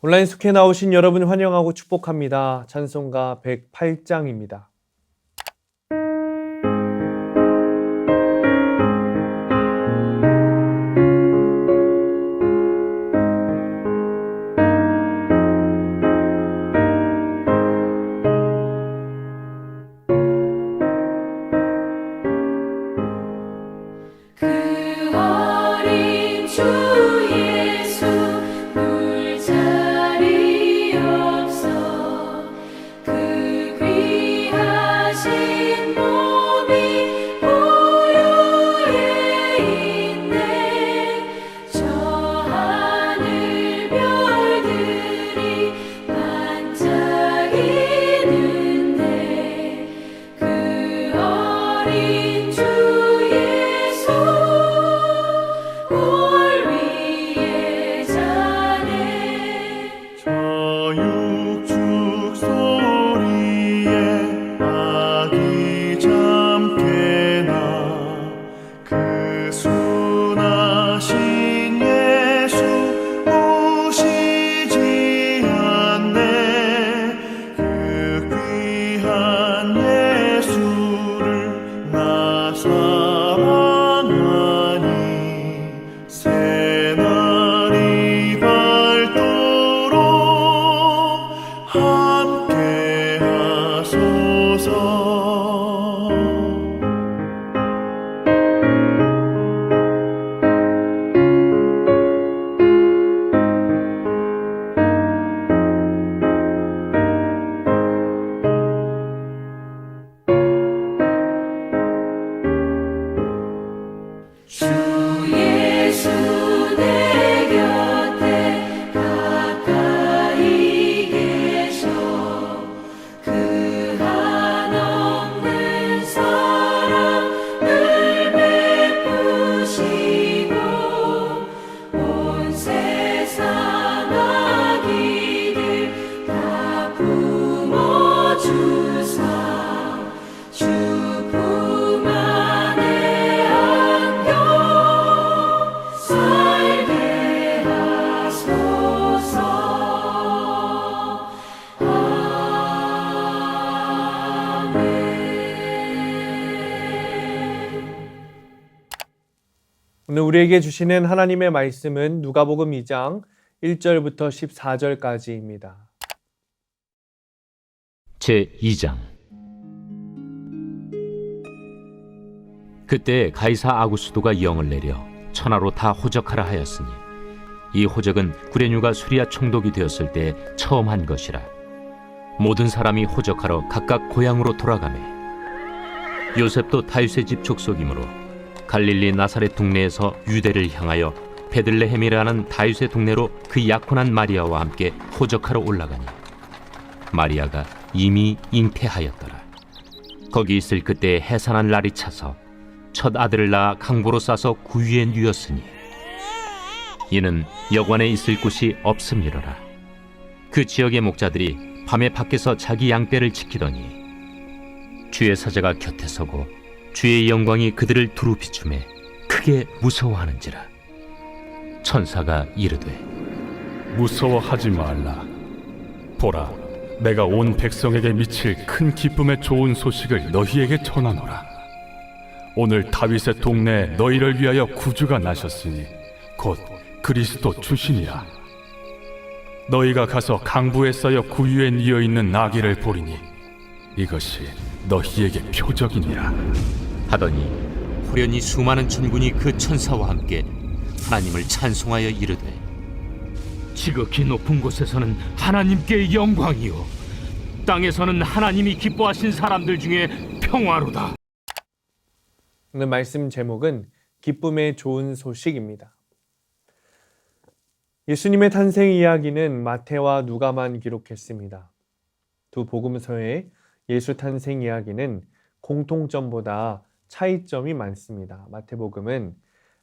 온라인 숙회 나오신 여러분 환영하고 축복합니다. 찬송가 108장입니다. 오늘 우리에게 주시는 하나님의 말씀은 누가복음 2장 1절부터 14절까지입니다. 제2장. 그때 가이사 아구스도가 영을 내려 천하로 다 호적하라 하였으니 이 호적은 구레뉴가 수리아 총독이 되었을 때 처음 한 것이라. 모든 사람이 호적하러 각각 고향으로 돌아가매 요셉도 다윗의 집 족속이므로 갈릴리 나사렛 동네에서 유대를 향하여 베들레헴이라는 다윗의 동네로 그 약혼한 마리아와 함께 호적하러 올라가니 마리아가 이미 잉태하였더라. 거기 있을 그때 해산한 날이 차서 첫 아들을 낳아 강보로 싸서 구유에 누였으니 이는 여관에 있을 곳이 없음이로라. 그 지역의 목자들이 밤에 밖에서 자기 양떼를 지키더니 주의 사자가 곁에 서고 주의 영광이 그들을 두루 비추매 크게 무서워하는지라. 천사가 이르되 무서워하지 말라. 보라, 내가 온 백성에게 미칠 큰 기쁨의 좋은 소식을 너희에게 전하노라. 오늘 다윗의 동네에 너희를 위하여 구주가 나셨으니 곧 그리스도 주시니라. 너희가 가서 강부에 쌓여 구유에 뉘어 있는 나귀를 보리니 이것이 너희에게 표적이니라. 하더니 호련히 수많은 천군이 그 천사와 함께 하나님을 찬송하여 이르되 지극히 높은 곳에서는 하나님께 영광이요 땅에서는 하나님이 기뻐하신 사람들 중에 평화로다. 오늘 말씀 제목은 기쁨의 좋은 소식입니다. 예수님의 탄생 이야기는 마태와 누가만 기록했습니다. 두 복음서의 예수 탄생 이야기는 공통점보다 차이점이 많습니다. 마태복음은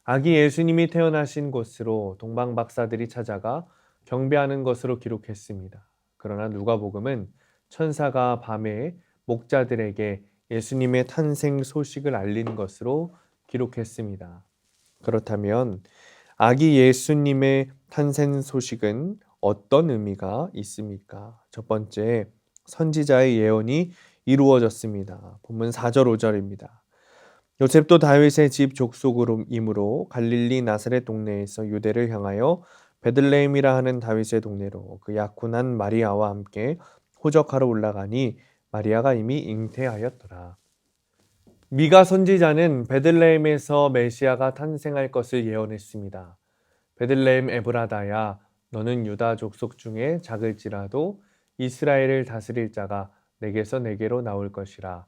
아기 예수님이 태어나신 곳으로 동방 박사들이 찾아가 경배하는 것으로 기록했습니다. 그러나 누가복음은 천사가 밤에 목자들에게 예수님의 탄생 소식을 알린 것으로 기록했습니다. 그렇다면 아기 예수님의 탄생 소식은 어떤 의미가 있습니까? 첫 번째, 선지자의 예언이 이루어졌습니다. 본문 4절 5절입니다. 요셉도 다윗의 집 족속이므로 갈릴리 나사렛 동네에서 유대를 향하여 베들레헴이라 하는 다윗의 동네로 그 약혼한 마리아와 함께 호적하러 올라가니 마리아가 이미 잉태하였더라. 미가 선지자는 베들레헴에서 메시아가 탄생할 것을 예언했습니다. 베들레헴 에브라다야, 너는 유다 족속 중에 작을지라도 이스라엘을 다스릴 자가 내게서 내게로 나올 것이라.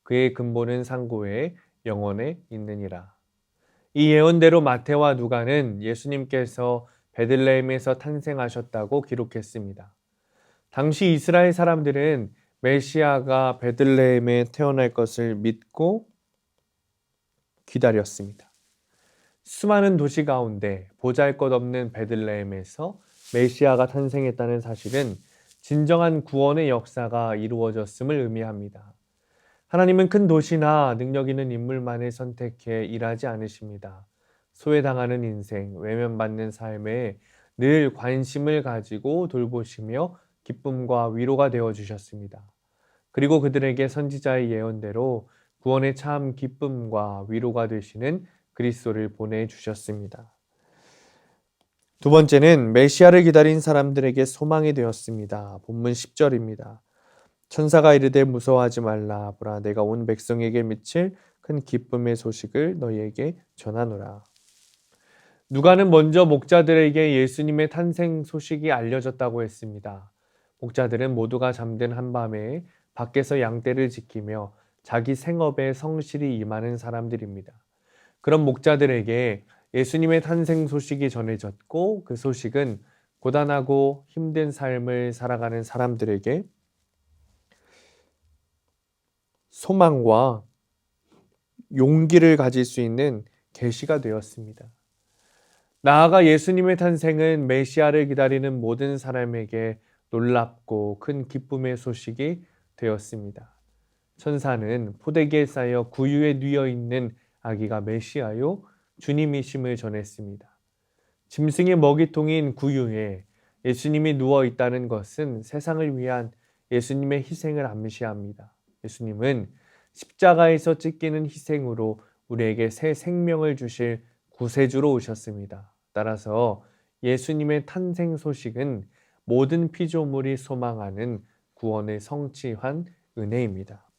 그의 근본은 상고에 영원에 있느니라. 이 예언대로 마태와 누가는 예수님께서 베들레헴에서 탄생하셨다고 기록했습니다. 당시 이스라엘 사람들은 메시아가 베들레헴에 태어날 것을 믿고 기다렸습니다. 수많은 도시 가운데 보잘것없는 베들레헴에서 메시아가 탄생했다는 사실은 진정한 구원의 역사가 이루어졌음을 의미합니다. 하나님은 큰 도시나 능력 있는 인물만을 선택해 일하지 않으십니다. 소외당하는 인생, 외면받는 삶에 늘 관심을 가지고 돌보시며 기쁨과 위로가 되어 주셨습니다. 그리고 그들에게 선지자의 예언대로 구원의 참 기쁨과 위로가 되시는 그리스도를 보내주셨습니다. 두 번째는 메시아를 기다린 사람들에게 소망이 되었습니다. 본문 10절입니다. 천사가 이르되 무서워하지 말라. 보라, 내가 온 백성에게 미칠 큰 기쁨의 소식을 너희에게 전하노라. 누가는 먼저 목자들에게 예수님의 탄생 소식이 알려졌다고 했습니다. 목자들은 모두가 잠든 한밤에 밖에서 양떼를 지키며 자기 생업에 성실히 임하는 사람들입니다. 그런 목자들에게 예수님의 탄생 소식이 전해졌고 그 소식은 고단하고 힘든 삶을 살아가는 사람들에게 소망과 용기를 가질 수 있는 계시가 되었습니다. 나아가 예수님의 탄생은 메시아를 기다리는 모든 사람에게 놀랍고 큰 기쁨의 소식이 되었습니다. 천사는 포대기에 쌓여 구유에 뉘어 있는 아기가 메시아요 주님이심을 전했습니다. 짐승의 먹이통인 구유에 예수님이 누워 있다는 것은 세상을 위한 예수님의 희생을 암시합니다. 예수님은 십자가에서 찢기는 희생으로 우리에게 새 생명을 주실 구세주로 오셨습니다. 따라서 예수님의 탄생 소식은 모든 피조물이 소망하는 구원을 성취한 은혜입니다.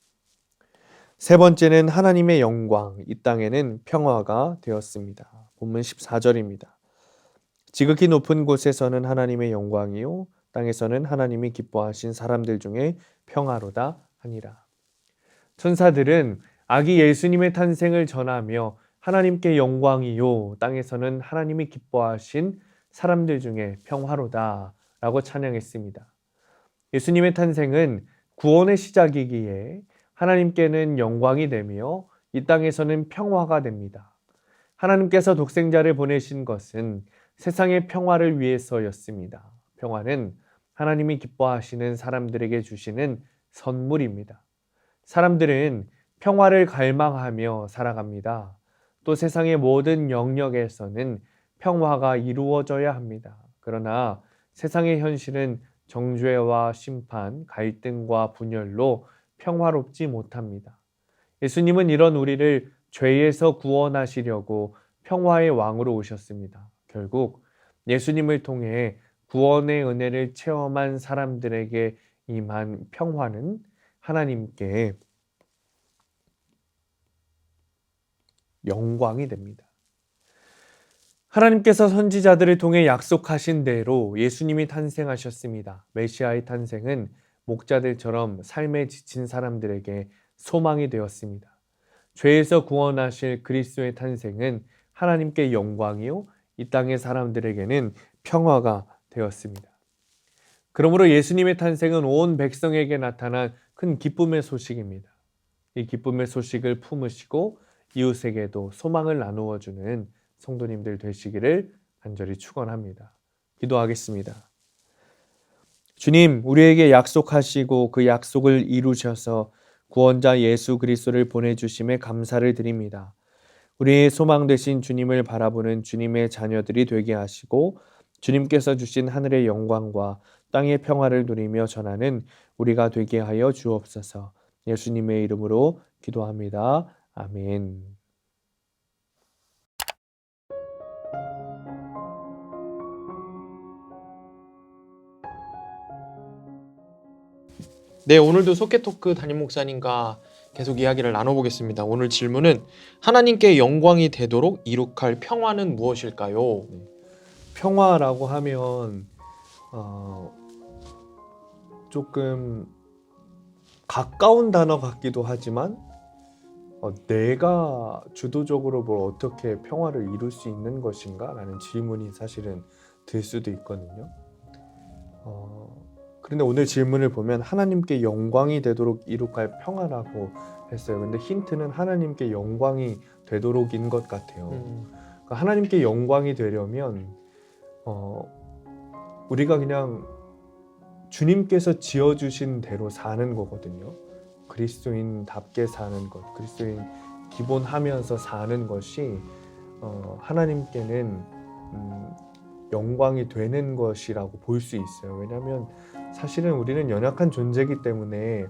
세 번째는 하나님의 영광, 이 땅에는 평화가 되었습니다. 본문 14절입니다. 지극히 높은 곳에서는 하나님의 영광이요 땅에서는 하나님이 기뻐하신 사람들 중에 평화로다 하니라. 천사들은 아기 예수님의 탄생을 전하며 하나님께 영광이요 땅에서는 하나님이 기뻐하신 사람들 중에 평화로다 라고 찬양했습니다. 예수님의 탄생은 구원의 시작이기에 하나님께는 영광이 되며 이 땅에서는 평화가 됩니다. 하나님께서 독생자를 보내신 것은 세상의 평화를 위해서였습니다. 평화는 하나님이 기뻐하시는 사람들에게 주시는 선물입니다. 사람들은 평화를 갈망하며 살아갑니다. 또 세상의 모든 영역에서는 평화가 이루어져야 합니다. 그러나 세상의 현실은 정죄와 심판, 갈등과 분열로 평화롭지 못합니다. 예수님은 이런 우리를 죄에서 구원하시려고 평화의 왕으로 오셨습니다. 결국 예수님을 통해 구원의 은혜를 체험한 사람들에게 임한 평화는 하나님께 영광이 됩니다. 하나님께서 선지자들을 통해 약속하신 대로 예수님이 탄생하셨습니다. 메시아의 탄생은 목자들처럼 삶에 지친 사람들에게 소망이 되었습니다. 죄에서 구원하실 그리스도의 탄생은 하나님께 영광이요 이 땅의 사람들에게는 평화가 되었습니다. 그러므로 예수님의 탄생은 온 백성에게 나타난 큰 기쁨의 소식입니다. 이 기쁨의 소식을 품으시고 이웃에게도 소망을 나누어 주는 성도님들 되시기를 간절히 축원합니다. 기도하겠습니다. 주님, 우리에게 약속하시고 그 약속을 이루셔서 구원자 예수 그리스도를 보내주심에 감사를 드립니다. 우리의 소망 되신 주님을 바라보는 주님의 자녀들이 되게 하시고 주님께서 주신 하늘의 영광과 땅의 평화를 누리며 전하는 우리가 되게 하여 주옵소서. 예수님의 이름으로 기도합니다. 아멘. 네, 오늘도 속개토크 담임 목사님과 계속 이야기를 나눠보겠습니다. 오늘 질문은 하나님께 영광이 되도록 이룩할 평화는 무엇일까요? 평화라고 하면 조금 가까운 단어 같기도 하지만 내가 주도적으로 뭘 어떻게 평화를 이룰 수 있는 것인가? 라는 질문이 사실은 들 수도 있거든요. 그런데 오늘 질문을 보면 하나님께 영광이 되도록 이룩할 평화라고 했어요. 근데 힌트는 하나님께 영광이 되도록인 것 같아요. 그러니까 하나님께 영광이 되려면 우리가 그냥 주님께서 지어주신 대로 사는 거거든요. 그리스도인답게 사는 것, 그리스도인 기본하면서 사는 것이 하나님께는 영광이 되는 것이라고 볼 수 있어요. 왜냐하면 사실은 우리는 연약한 존재이기 때문에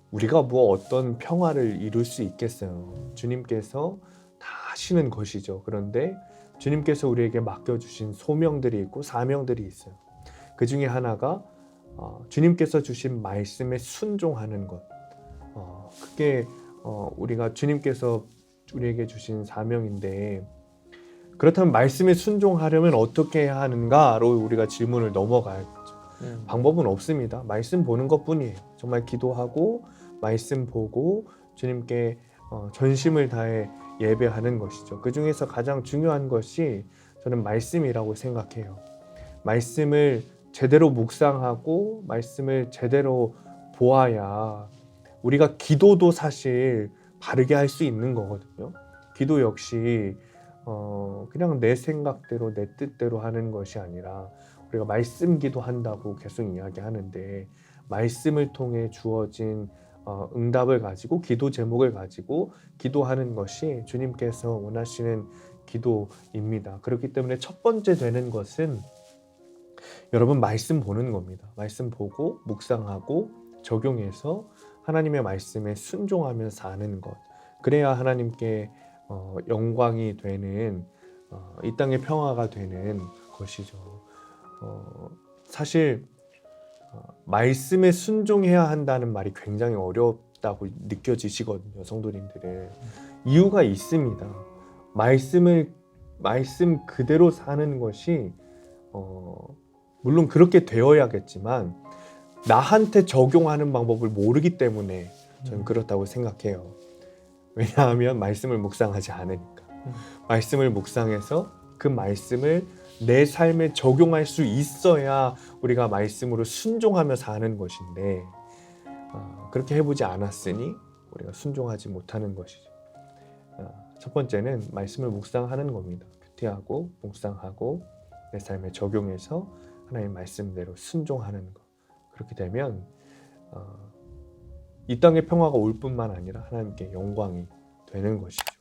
우리가 뭐 어떤 평화를 이룰 수 있겠어요. 주님께서 다 하시는 것이죠. 그런데 주님께서 우리에게 맡겨주신 소명들이 있고 사명들이 있어요. 그 중에 하나가 주님께서 주신 말씀에 순종하는 것. 그게 우리가 주님께서 우리에게 주신 사명인데, 그렇다면 말씀에 순종하려면 어떻게 해야 하는가로 우리가 질문을 넘어가야겠죠. 방법은 없습니다. 말씀 보는 것뿐이에요. 정말 기도하고 말씀 보고 주님께 전심을 다해 예배하는 것이죠. 그 중에서 가장 중요한 것이 저는 말씀이라고 생각해요. 말씀을 제대로 묵상하고 말씀을 제대로 보아야 우리가 기도도 사실 바르게 할 수 있는 거거든요. 기도 역시 그냥 내 생각대로 내 뜻대로 하는 것이 아니라 우리가 말씀 기도한다고 계속 이야기하는데, 말씀을 통해 주어진 응답을 가지고 기도 제목을 가지고 기도하는 것이 주님께서 원하시는 기도입니다. 그렇기 때문에 첫 번째 되는 것은 여러분 말씀 보는 겁니다. 말씀 보고 묵상하고 적용해서 하나님의 말씀에 순종하며 사는 것. 그래야 하나님께 영광이 되는 이 땅의 평화가 되는 것이죠. 사실 말씀에 순종해야 한다는 말이 굉장히 어렵다고 느껴지시거든요, 성도님들은. 이유가 있습니다. 말씀 그대로 사는 것이 물론 그렇게 되어야겠지만 나한테 적용하는 방법을 모르기 때문에 저는 그렇다고 생각해요. 왜냐하면 말씀을 묵상하지 않으니까. 말씀을 묵상해서 그 말씀을 내 삶에 적용할 수 있어야 우리가 말씀으로 순종하며 사는 것인데, 그렇게 해보지 않았으니 우리가 순종하지 못하는 것이죠. 첫 번째는 말씀을 묵상하는 겁니다. 큐티하고 묵상하고 내 삶에 적용해서 하나님의 말씀대로 순종하는 것. 그렇게 되면 이 땅의 평화가 올 뿐만 아니라 하나님께 영광이 되는 것이죠.